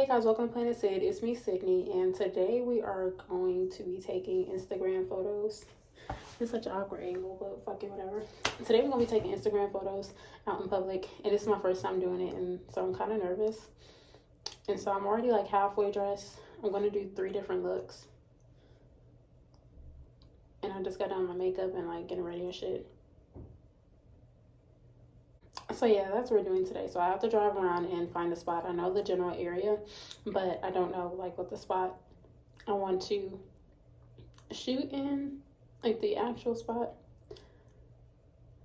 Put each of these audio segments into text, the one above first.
guys, welcome to Planet Sid. It's me, Sydney, and today we are going to be taking Instagram photos. It's such an awkward angle, but fucking whatever. Today we're going to be taking Instagram photos out in public, and this is my first time doing it, and so I'm kind of nervous. And so I'm already like halfway dressed. I'm going to do 3 different looks. And I just got done my makeup and like getting ready and shit. So yeah, that's what we're doing today. So I have to drive around and find a spot. I know the general area, but I don't know like what the spot I want to shoot in, like the actual spot.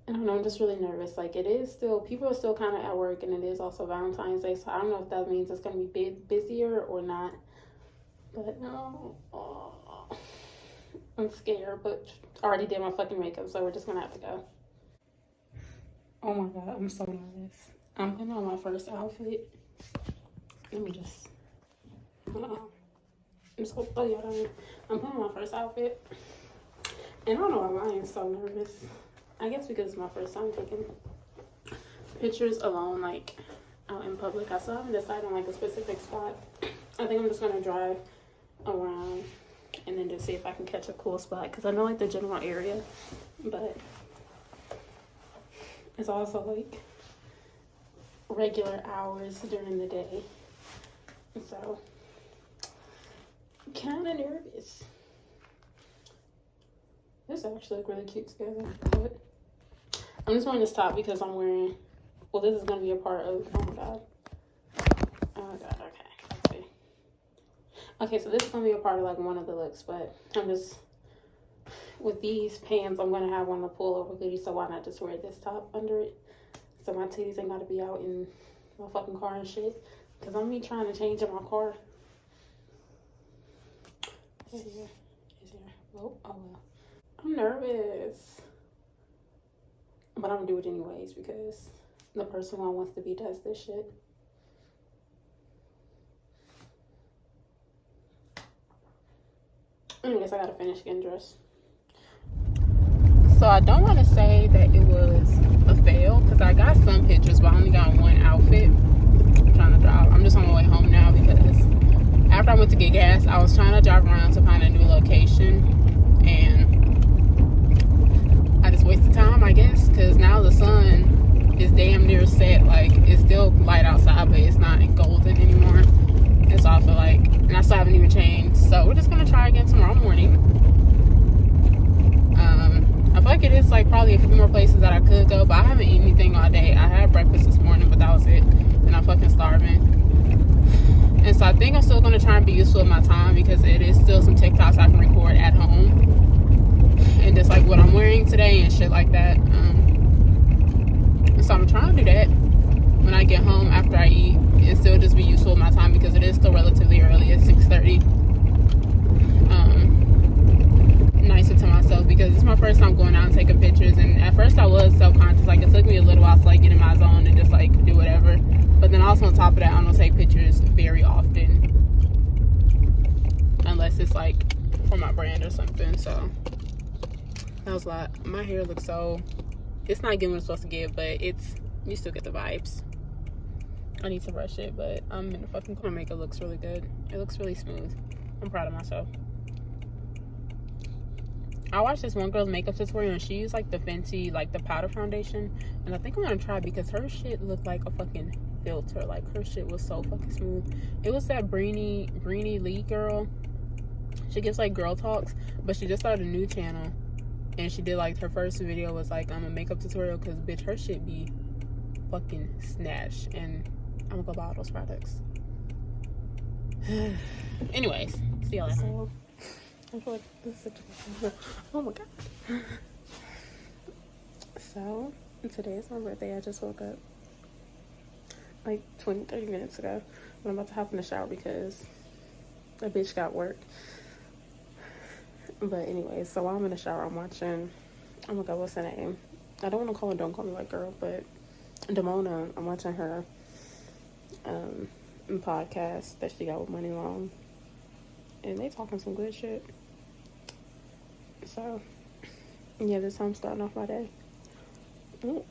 I don't know, I'm just really nervous. Like it is still, people are still kind of at work, and it is also Valentine's Day, so I don't know if that means it's going to be busier or not. But no, I'm scared, but I already did my fucking makeup, so we're just going to have to go. Oh my god, I'm so nervous. I'm putting on my first outfit. Let me just. I'm so I'm putting on my first outfit. And I don't know why I am so nervous. I guess because it's my first time taking pictures alone, like out in public. I still haven't decided on like a specific spot. I think I'm just gonna drive around and then just see if I can catch a cool spot. Because I know like the general area, but it's also like regular hours during the day, so I'm kind of nervous. This actually look really cute together, but I'm just wearing this top because I'm wearing, well, this is going to be a part of, oh my god, okay, let's see. Okay, so this is going to be a part of like one of the looks, but I'm just, with these pants, I'm going to have one to pull over hoodie, so why not just wear this top under it? So my titties ain't got to be out in my fucking car and shit. Because I'm trying to change in my car. Is here. Oh well. I'm nervous. But I'm going to do it anyways because the person who wants to be does this shit. Anyways, I got to finish getting dressed. So I don't want to say that it was a fail because I got some pictures, but I only got one outfit. I'm trying to drive. I'm just on my way home now because after I went to get gas, I was trying to drive around to find a new location, and I just wasted time, I guess, because now the sun is damn near set. Like, it's still light outside, but it's not golden anymore. And so I feel like, and I still haven't even changed. So we're just going to try again tomorrow morning. I feel like it is like probably a few more places that I could go, but I haven't eaten anything all day. I had breakfast this morning, but that was it. And I'm fucking starving. And so I think I'm still going to try and be useful with my time because it is still some TikToks I can record at home. And just like what I'm wearing today and shit like that. So I'm trying to do that when I get home after I eat and still just be useful with my time because it is still relatively early at 6:30. Nicer to myself because it's my first time going out and taking pictures, and at first I was self-conscious. Like, it took me a little while to like get in my zone and just like do whatever, but then also on top of that, I don't take pictures very often unless it's like for my brand or something. So that was a lot. My hair looks so, it's not getting what it's supposed to give, but it's, you still get the vibes. I need to brush it, but I'm in the fucking car. My makeup looks really good. It looks really smooth. I'm proud of myself. I watched this one girl's makeup tutorial and she used like the Fenty, like the powder foundation, and I think I'm gonna try because her shit looked like a fucking filter. Like, her shit was so fucking smooth. It was that Breenie Lee girl. She gives like girl talks, but she just started a new channel, and she did like her first video was like a makeup tutorial because bitch, her shit be fucking snatch, and I'm gonna go buy all those products. Anyways, see y'all at home. I feel like this is such a, oh my god. So today is my birthday. I just woke up like 20-30 minutes ago, and I'm about to hop in the shower because a bitch got work. But anyways, so while I'm in the shower, I'm watching, oh my god, what's her name? I don't want to call her Don't Call Me White Girl, but Damona. I'm watching her podcast that she got with Money Long, and they talking some good shit. So yeah, this time I'm starting off my day. And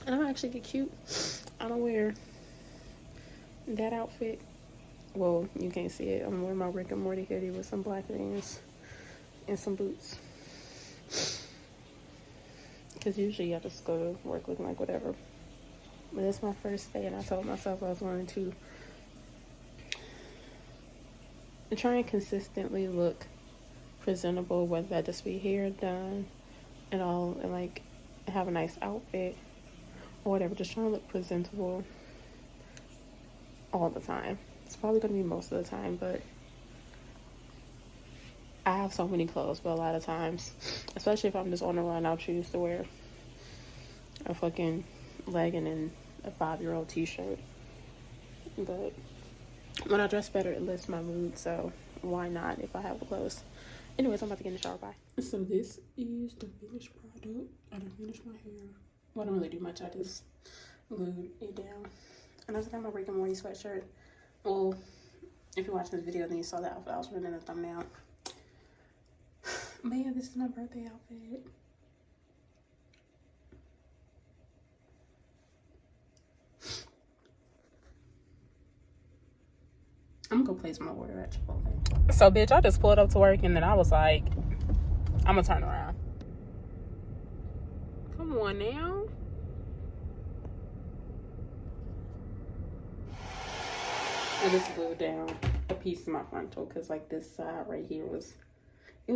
I'm actually get cute. I don't wear that outfit. Well, you can't see it. I'm wearing my Rick and Morty hoodie with some black Vans and some boots. Because usually I just go to work looking like whatever. But it's my first day, and I told myself I was going to try and consistently look presentable, whether that just be hair done and all, and like have a nice outfit or whatever. Just trying to look presentable all the time. It's probably going to be most of the time, but I have so many clothes, but a lot of times, especially if I'm just on the run, I'll choose to wear a fucking legging and a 5-year-old t-shirt. But when I dress better, it lifts my mood, so why not if I have the clothes? Anyways, I'm about to get in the shower. Bye. So this is the finished product. I done finished my hair. Well, I don't really do much. I just glued it down. And I just got my Rick and Morty sweatshirt. Well, if you're watching this video, then you saw the outfit I was wearing in the thumbnail. But yeah, this is my birthday outfit. I'm gonna go place my order at Chipotle. So, bitch, I just pulled up to work, and then I was like, I'm gonna turn around. Come on now. I just glued down a piece of my frontal because, like, this side right here was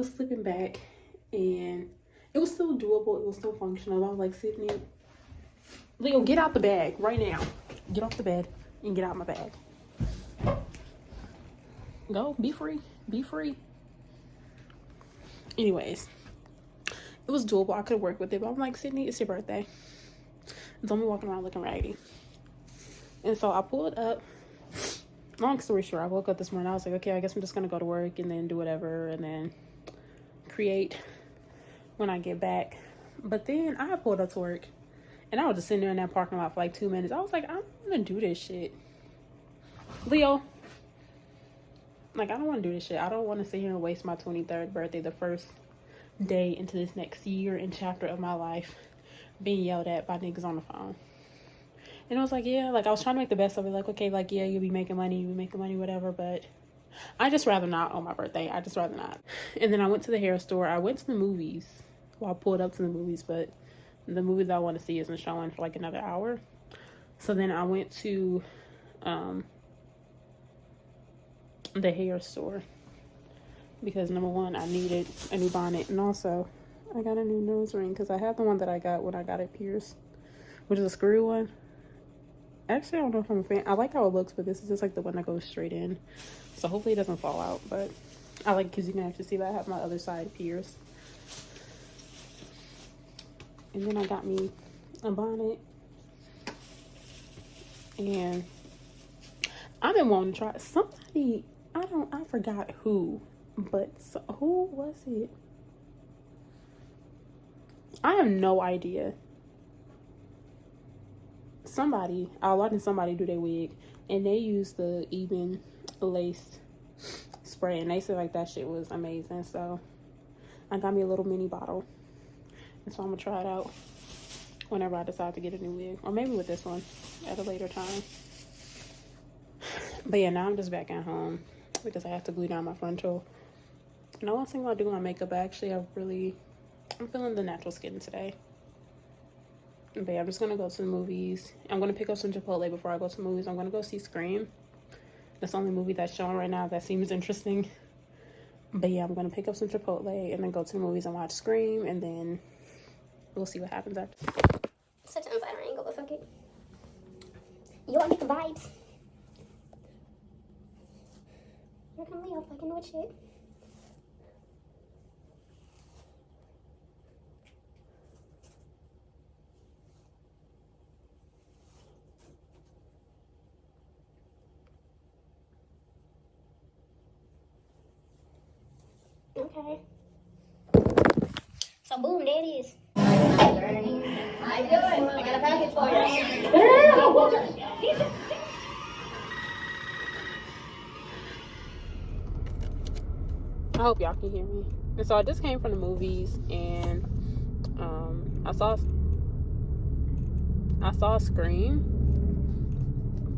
slipping back, and it was still doable. It was still functional. I was like, Sydney, Leo, get out the bag right now. Get off the bed and get out my bag. Go, be free, be free. Anyways, it was doable. I could work with it, but I'm like, Sydney, it's your birthday. Don't be walking around looking raggedy. And so I pulled up. Long story short, I woke up this morning. I was like, okay, I guess I'm just gonna go to work and then do whatever and then create when I get back. But then I pulled up to work and I was just sitting there in that parking lot for like 2 minutes. I was like, I'm gonna do this shit. Leo, like, I don't want to do this shit. I don't want to sit here and waste my 23rd birthday, the first day into this next year and chapter of my life, being yelled at by niggas on the phone. And I was like, yeah, like, I was trying to make the best of it. Like, okay, like, yeah, you'll be making money, whatever. But I just rather not on my birthday. I just rather not. And then I went to the hair store. I went to the movies. Well, I pulled up to the movies, but the movie that I want to see isn't showing for like another hour. So then I went to the hair store because, number one, I needed a new bonnet, and also I got a new nose ring because I have the one that I got when I got it pierced, which is a screw one. Actually, I don't know if I'm a fan. I like how it looks, but this is just like the one that goes straight in, so hopefully it doesn't fall out. But I like, because you can actually see that I have my other side pierced. And then I got me a bonnet, and I've been wanting to try somebody. I forgot who, but who was it? I have no idea. Somebody, I was watching somebody do their wig, and they used the even lace spray, and they said like that shit was amazing. So I got me a little mini bottle, and so I'm gonna try it out whenever I decide to get a new wig, or maybe with this one at a later time. But yeah, now I'm just back at home because I have to glue down my frontal. And I was thinking about doing my makeup. Actually, I'm feeling the natural skin today. But yeah, I'm just gonna go to the movies. I'm gonna pick up some Chipotle before I go to the movies. I'm gonna go see Scream. That's the only movie that's showing right now that seems interesting. But yeah, I'm gonna pick up some Chipotle and then go to the movies and watch Scream, and then we'll see what happens after. Such an unflattering angle, but fuck it. You want to get the vibes. Here come Leo fucking with shit. Okay. So boom, there it is. How you doing? I got a package for you. I hope y'all can hear me. And so I just came from the movies, and I saw Scream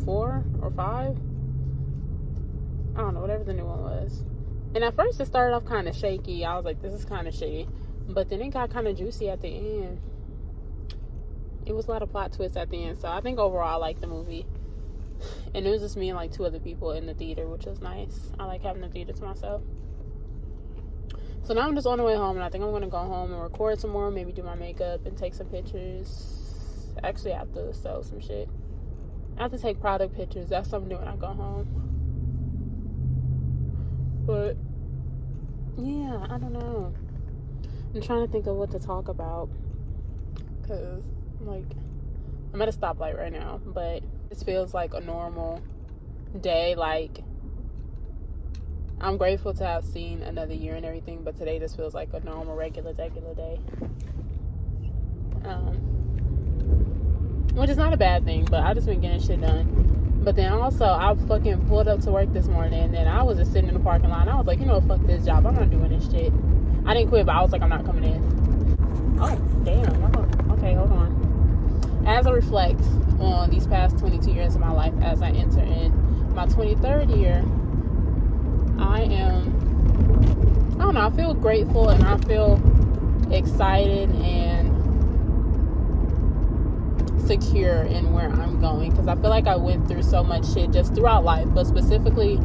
4 or 5. I don't know, whatever the new one was. And at first it started off kind of shaky. I was like, this is kind of shitty. But then it got kind of juicy at the end. It was a lot of plot twists at the end. So I think overall I liked the movie. And it was just me and like 2 other people in the theater, which was nice. I like having the theater to myself. So now I'm just on the way home, and I think I'm going to go home and record some more, maybe do my makeup and take some pictures. Actually, I have to sell some shit. I have to take product pictures. That's something to do when I go home. But yeah, I don't know. I'm trying to think of what to talk about, because like I'm at a stoplight right now, but this feels like a normal day. Like, I'm grateful to have seen another year and everything, but today just feels like a normal, regular day. Which is not a bad thing, but I just been getting shit done. But then also, I fucking pulled up to work this morning, and then I was just sitting in the parking lot, and I was like, you know, fuck this job. I'm not doing this shit. I didn't quit, but I was like, I'm not coming in. Oh, damn. Okay, hold on. As I reflect on these past 22 years of my life, as I enter in my 23rd year, I don't know, I feel grateful, and I feel excited and secure in where I'm going, because I feel like I went through so much shit just throughout life, but specifically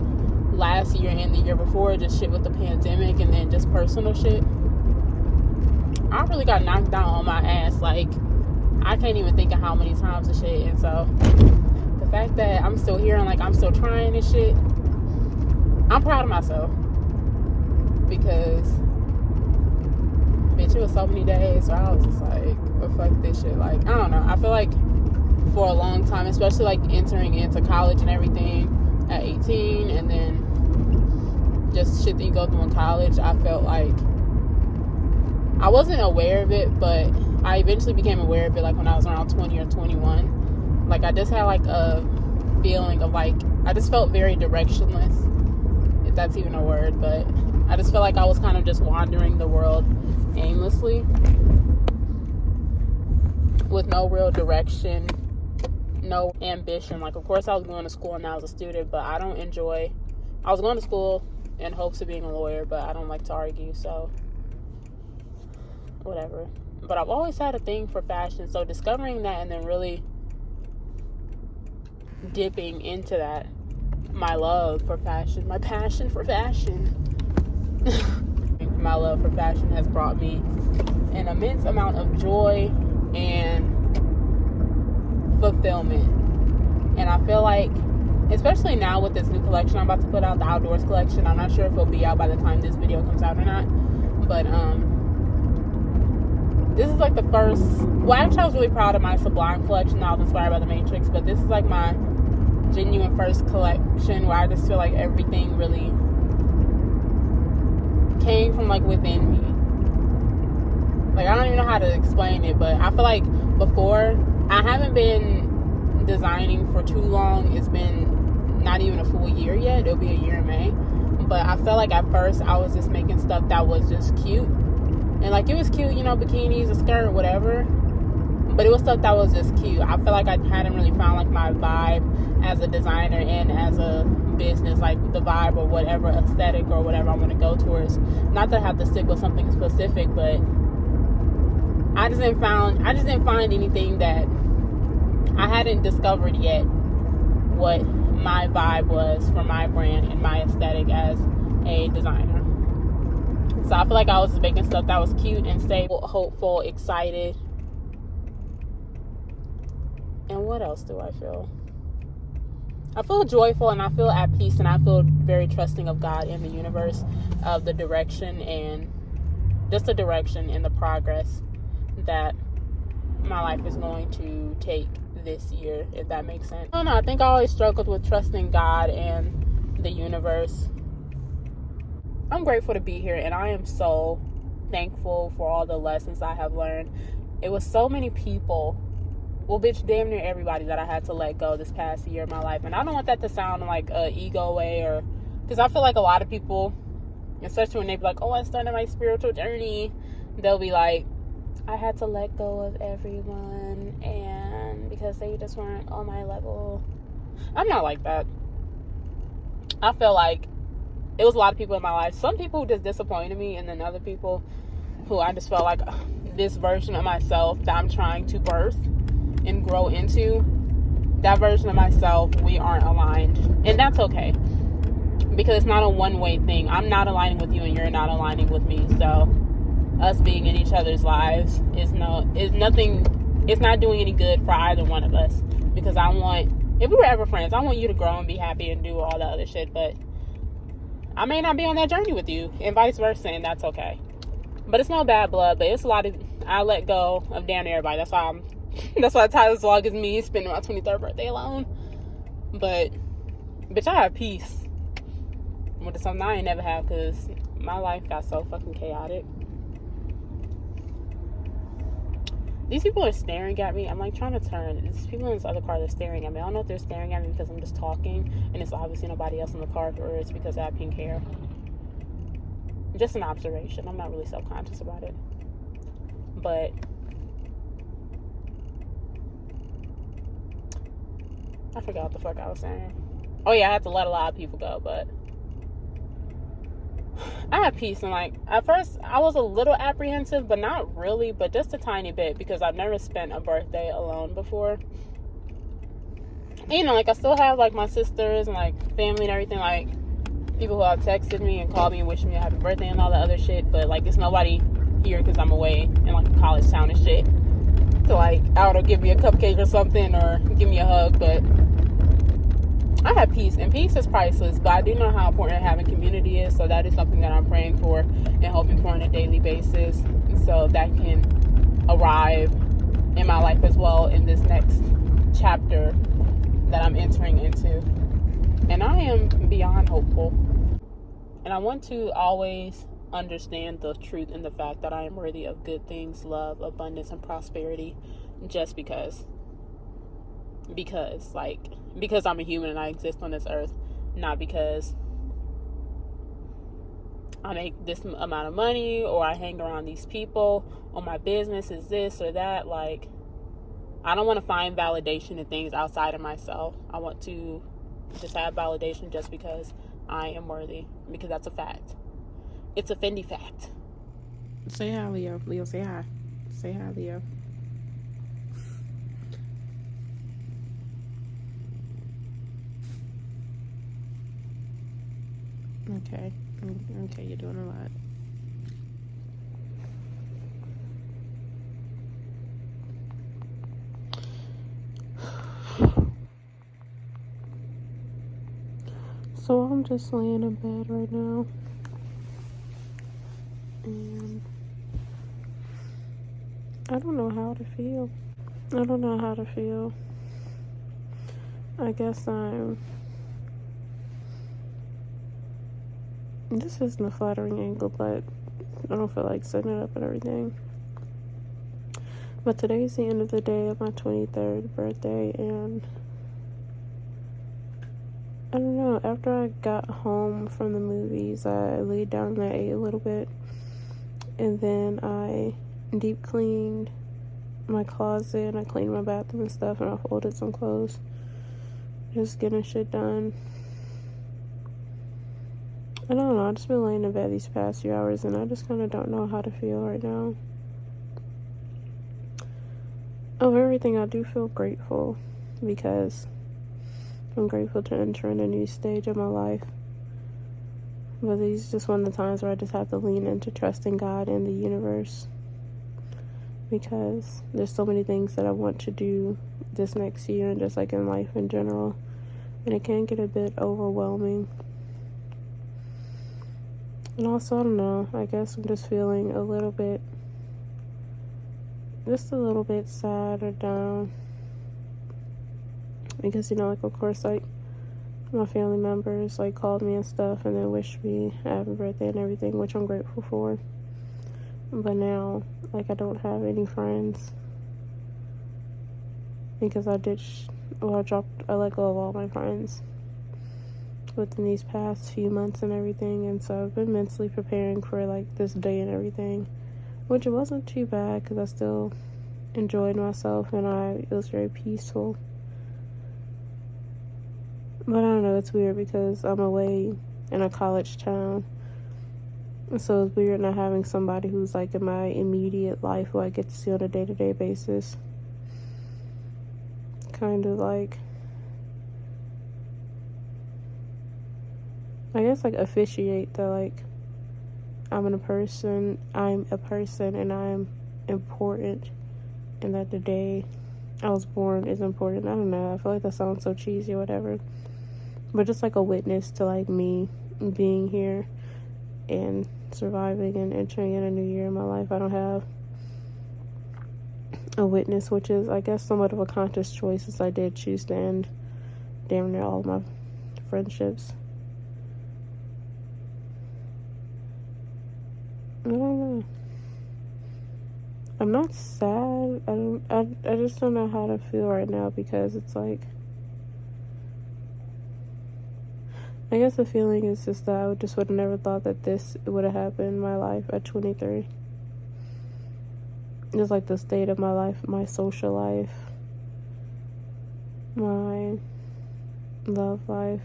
last year and the year before, just shit with the pandemic and then just personal shit. I really got knocked down on my ass, like I can't even think of how many times and shit. And so the fact that I'm still here and like I'm still trying this shit, I'm proud of myself, because bitch, it was so many days where I was just like, well, fuck this shit. Like, I don't know, I feel like for a long time, especially like entering into college and everything at 18, and then just shit that you go through in college, I felt like I wasn't aware of it, but I eventually became aware of it like when I was around 20 or 21. Like, I just had like a feeling of like, I just felt very directionless, if that's even a word, but I just felt like I was kind of just wandering the world aimlessly with no real direction, no ambition. Like, of course I was going to school now as a student, but I was going to school in hopes of being a lawyer, but I don't like to argue, so whatever. But I've always had a thing for fashion, so discovering that and then really dipping into that, my love for fashion, my passion for fashion, my love for fashion has brought me an immense amount of joy and fulfillment. And I feel like, especially now with this new collection I'm about to put out, the outdoors collection, I'm not sure if it'll be out by the time this video comes out or not, but this is like the first, well, actually I was really proud of my Sublime collection. I was inspired by the Matrix, but this is like my genuine first collection where I just feel like everything really came from like within me. Like, I don't even know how to explain it, but I feel like before, I haven't been designing for too long. It's been not even a full year yet. It'll be a year in May. But I felt like at first I was just making stuff that was just cute. And like, it was cute, you know, bikinis, a skirt, whatever. But it was stuff that was just cute. I feel like I hadn't really found like my vibe as a designer and as a business, like the vibe or whatever aesthetic or whatever I want to go towards. Not that I have to stick with something specific, but I just didn't find anything that I hadn't discovered yet what my vibe was for my brand and my aesthetic as a designer. So I feel like I was just making stuff that was cute and stable, hopeful, excited. And what else do I feel? I feel joyful, and I feel at peace, and I feel very trusting of God and the universe, of the direction and just the direction and the progress that my life is going to take this year, if that makes sense. I don't know, I think I always struggled with trusting God and the universe. I'm grateful to be here, and I am so thankful for all the lessons I have learned. It was so many people, well, bitch, damn near everybody that I had to let go this past year of my life. And I don't want that to sound like a ego way, or because I feel like a lot of people, especially when they be like, oh, I started my spiritual journey, they'll be like, I had to let go of everyone, and because they just weren't on my level. I'm not like that. I feel like it was a lot of people in my life. Some people who just disappointed me, and then other people who I just felt like this version of myself that I'm trying to birth and grow into, that version of myself, we aren't aligned. And that's okay. Because it's not a one-way thing. I'm not aligning with you and you're not aligning with me. So us being in each other's lives is nothing. It's not doing any good for either one of us. Because if we were ever friends, I want you to grow and be happy and do all the other shit. But I may not be on that journey with you, and vice versa, and that's okay. But it's no bad blood. But it's a lot of, I let go of damn everybody. That's why the title of this vlog is me spending my 23rd birthday alone. But bitch, I have peace. Which is something I ain't never have, because my life got so fucking chaotic. These people are staring at me. I'm like trying to turn. These people in this other car, they're staring at me. I don't know if they're staring at me because I'm just talking and it's obviously nobody else in the car, or it's because I have pink hair. Just an observation. I'm not really self-conscious about it. But I forgot what the fuck I was saying. Oh yeah, I had to let a lot of people go, but I have peace. And like, at first I was a little apprehensive, but not really, but just a tiny bit, because I've never spent a birthday alone before. And, you know, like I still have like my sisters and like family and everything, like people who have texted me and called me and wished me a happy birthday and all the other shit, but like it's nobody here because I'm away in like a college town and shit to like, I don't know, give me a cupcake or something or give me a hug. But I have peace, and peace is priceless, but I do know how important having community is, so that is something that I'm praying for and hoping for on a daily basis, so that can arrive in my life as well in this next chapter that I'm entering into. And I am beyond hopeful, and I want to always understand the truth in the fact that I am worthy of good things, love, abundance, and prosperity, just because I'm a human and I exist on this earth, not because I make this amount of money or I hang around these people or my business is this or that. Like, I don't want to find validation in things outside of myself. I want to just have validation just because I am worthy, because that's a fact. It's a Fendi fact. Say hi, Leo. Leo, say hi. Say hi, Leo. Okay, you're doing a lot. So I'm just laying in bed right now, and I don't know how to feel. I guess this isn't a flattering angle, but I don't feel like setting it up and everything. But today's the end of the day of my 23rd birthday, and I don't know, after I got home from the movies, I laid down and I ate a little bit, and then I deep cleaned my closet, and I cleaned my bathroom and stuff, and I folded some clothes, just getting shit done. I don't know, I've just been laying in bed these past few hours, and I just kind of don't know how to feel right now. Of everything, I do feel grateful, because I'm grateful to enter in a new stage of my life. But these is just one of the times where I just have to lean into trusting God and the universe, because there's so many things that I want to do this next year, and just like in life in general, and it can get a bit overwhelming. And also, I don't know, I guess I'm just feeling a little bit sad or down, because, you know, like, of course, like, my family members, like, called me and stuff, and then wished me a happy birthday and everything, which I'm grateful for. But now, like, I don't have any friends, because I let go of all my friends within these past few months and everything. And so I've been mentally preparing for, like, this day and everything, which it wasn't too bad, because I still enjoyed myself, and it was very peaceful. But I don't know, it's weird because I'm away in a college town. So it's weird not having somebody who's like in my immediate life who I get to see on a day-to-day basis. Kind of like, I guess like officiate that like I'm a person and I'm important, and that the day I was born is important. I don't know, I feel like that sounds so cheesy or whatever. But just like a witness to like me being here and surviving and entering in a new year in my life. I don't have a witness, which is, I guess, somewhat of a conscious choice, since I did choose to end damn near all of my friendships. I don't know. I'm not sad. I just don't know how to feel right now, because it's like, I guess the feeling is just that I just would have never thought that this would have happened in my life at 23. Just like the state of my life, my social life, my love life,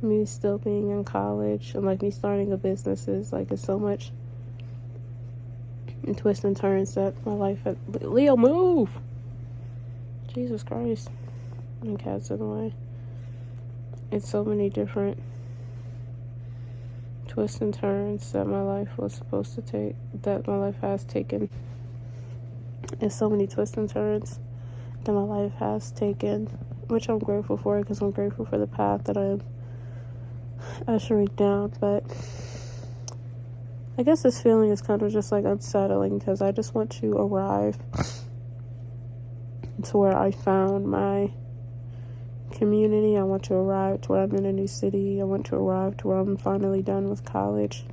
me still being in college, and like me starting a business is like, it's so much twists and turns that my life had. Leo, move! Jesus Christ. And cats in the way. It's so many different twists and turns that my life was supposed to take, that my life has taken. It's so many twists and turns that my life has taken, which I'm grateful for, because I'm grateful for the path that I'm ushering down. But I guess this feeling is kind of just like unsettling, because I just want to arrive to where I found my community. I want to arrive to where I'm in a new city. I want to arrive to where I'm finally done with college,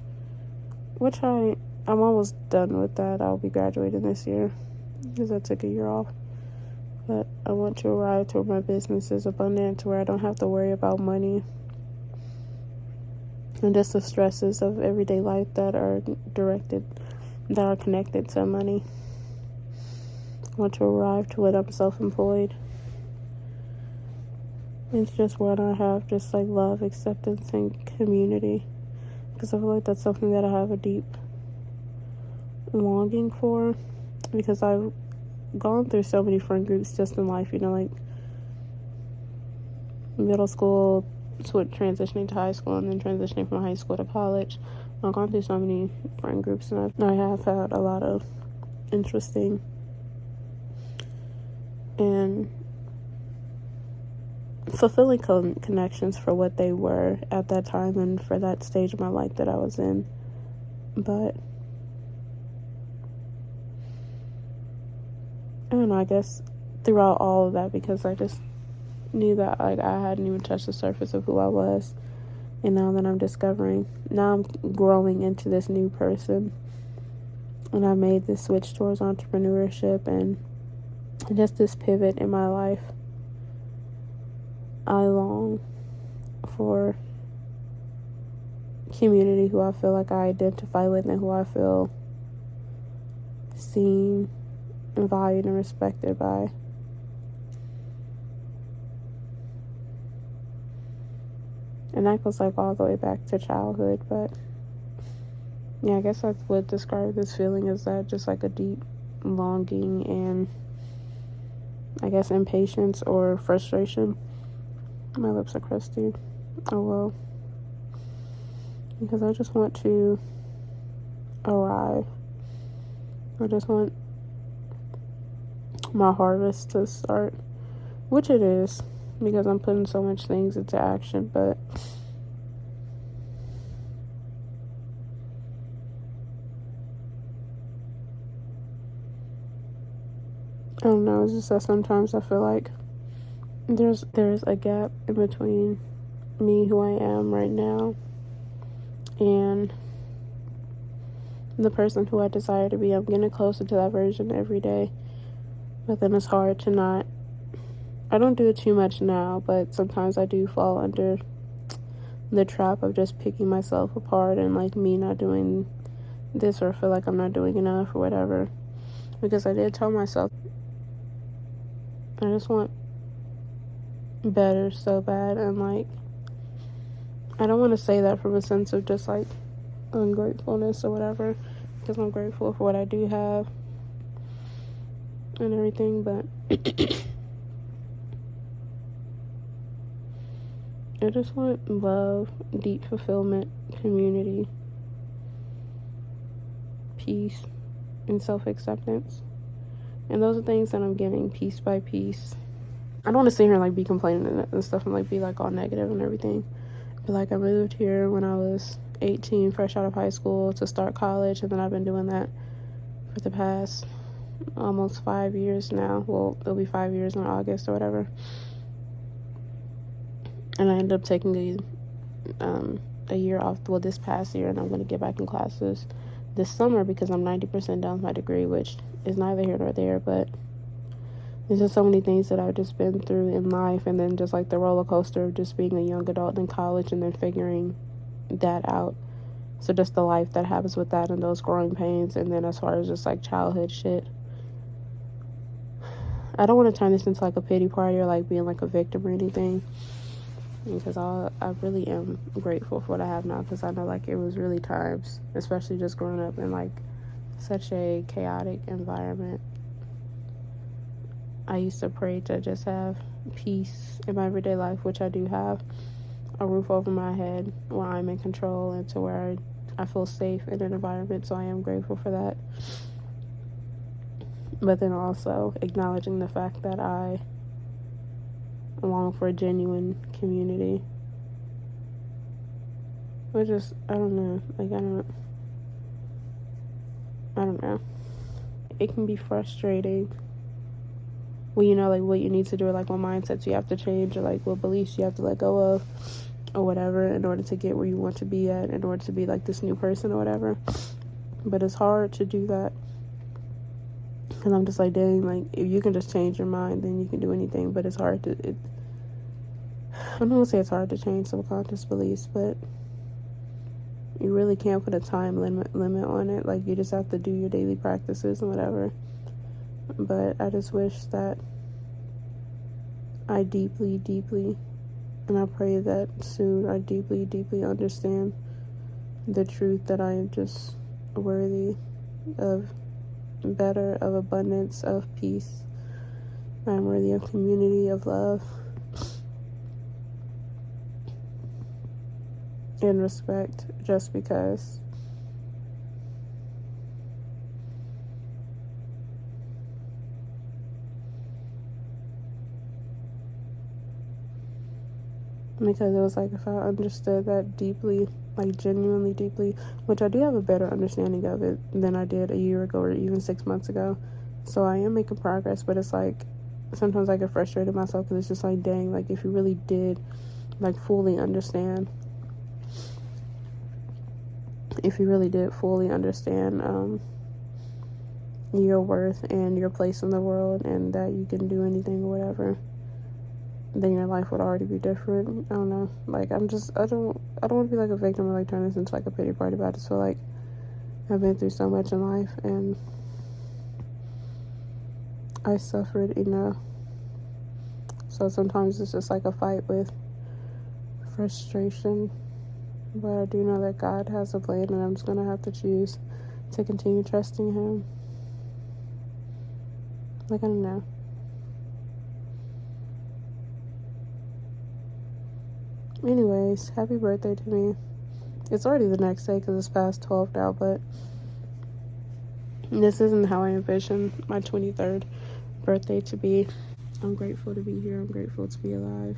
which I'm almost done with that. I'll be graduating this year, because I took a year off. But I want to arrive to where my business is abundant, to where I don't have to worry about money and just the stresses of everyday life that are connected to money. I want to arrive to where I'm self-employed. It's just where I have just like love, acceptance, and community, because I feel like that's something that I have a deep longing for, because I've gone through so many friend groups just in life, like middle school, transitioning to high school, and then transitioning from high school to college. I've gone through so many friend groups, and I have had a lot of interesting and fulfilling connections for what they were at that time and for that stage of my life that I was in. But I don't know, I guess throughout all of that, because I just knew that like I hadn't even touched the surface of who I was, and now that I'm growing into this new person, and I made this switch towards entrepreneurship and just this pivot in my life. I long for community who I feel like I identify with, and who I feel seen and valued and respected by. And that goes like all the way back to childhood. But yeah, I guess I would describe this feeling as that, just like a deep longing and I guess impatience or frustration. My lips are crusty. Oh well. Because I just want to arrive. I just want my harvest to start, which it is, because I'm putting so much things into action. But I don't know, it's just that sometimes I feel like there's a gap in between me, who I am right now, and the person who I desire to be. I'm getting closer to that version every day, but then it's hard to not. I don't do it too much now, but sometimes I do fall under the trap of just picking myself apart and like me not doing this, or feel like I'm not doing enough or whatever. Because I did tell myself I just want better so bad. And like, I don't want to say that from a sense of just like ungratefulness or whatever, because I'm grateful for what I do have and everything, but I just want love, deep fulfillment, community, peace, and self-acceptance. And those are things that I'm getting piece by piece. I don't want to sit here and like be complaining and stuff and like be like all negative and everything. But like, I moved here when I was 18, fresh out of high school, to start college, and then I've been doing that for the past almost 5 years now. Well, it'll be 5 years in August or whatever. And I ended up taking a year off, well, this past year, and I'm going to get back in classes this summer because I'm 90% done with my degree, which is neither here nor there, but there's just so many things that I've just been through in life, and then just like the roller coaster of just being a young adult in college and then figuring that out. So just the life that happens with that and those growing pains, and then as far as just like childhood shit. I don't want to turn this into like a pity party or like being like a victim or anything, because I really am grateful for what I have now, because I know like it was really times, especially just growing up in like such a chaotic environment. I used to pray to just have peace in my everyday life, which I do have, a roof over my head where I'm in control, and to where I feel safe in an environment, so I am grateful for that. But then also acknowledging the fact that I long for a genuine community, which is, I don't know, like I don't know. It can be frustrating when you know like what you need to do, or like what mindsets you have to change, or like what beliefs you have to let go of or whatever, in order to get where you want to be at, in order to be like this new person or whatever. But it's hard to do that, because I'm just like, dang, like if you can just change your mind, then you can do anything. But it's hard to, I don't want to say it's hard to change subconscious beliefs, but you really can't put a time limit on it. Like, you just have to do your daily practices and whatever. But I just wish that I deeply, and I pray that soon, I deeply understand the truth that I am just worthy of better, of abundance, of peace. I'm worthy of community, of love, and respect, just because it was like, if I understood that deeply, like genuinely deeply, which I do have a better understanding of it than I did a year ago or even 6 months ago, so I am making progress. But it's like, sometimes I get frustrated myself, because it's just like, dang, like if you really did like fully understand, your worth and your place in the world, and that you can do anything or whatever, then your life would already be different. I don't know, like I don't want to be like a victim or like turn this into like a pity party, but I just feel like I've been through so much in life, and I suffered enough. So sometimes it's just like a fight with frustration. But I do know that God has a plan, and I'm just going to have to choose to continue trusting Him. Like, I don't know. Anyways, happy birthday to me. It's already the next day because it's past 12 now, but this isn't how I envision my 23rd birthday to be. I'm grateful to be here. I'm grateful to be alive.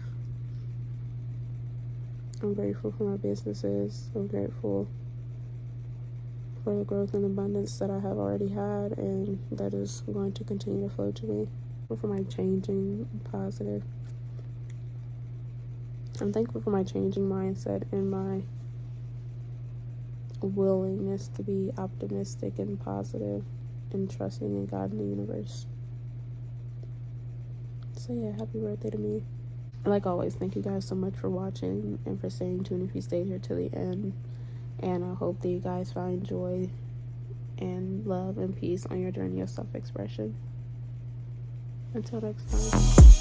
I'm grateful for my businesses. I'm grateful for the growth and abundance that I have already had, and that is going to continue to flow to me. For my changing positive. I'm thankful for my changing mindset and my willingness to be optimistic and positive and trusting in God and the universe. So yeah, happy birthday to me. Like always, thank you guys so much for watching and for staying tuned if you stayed here till the end. And I hope that you guys find joy and love and peace on your journey of self-expression. Until next time.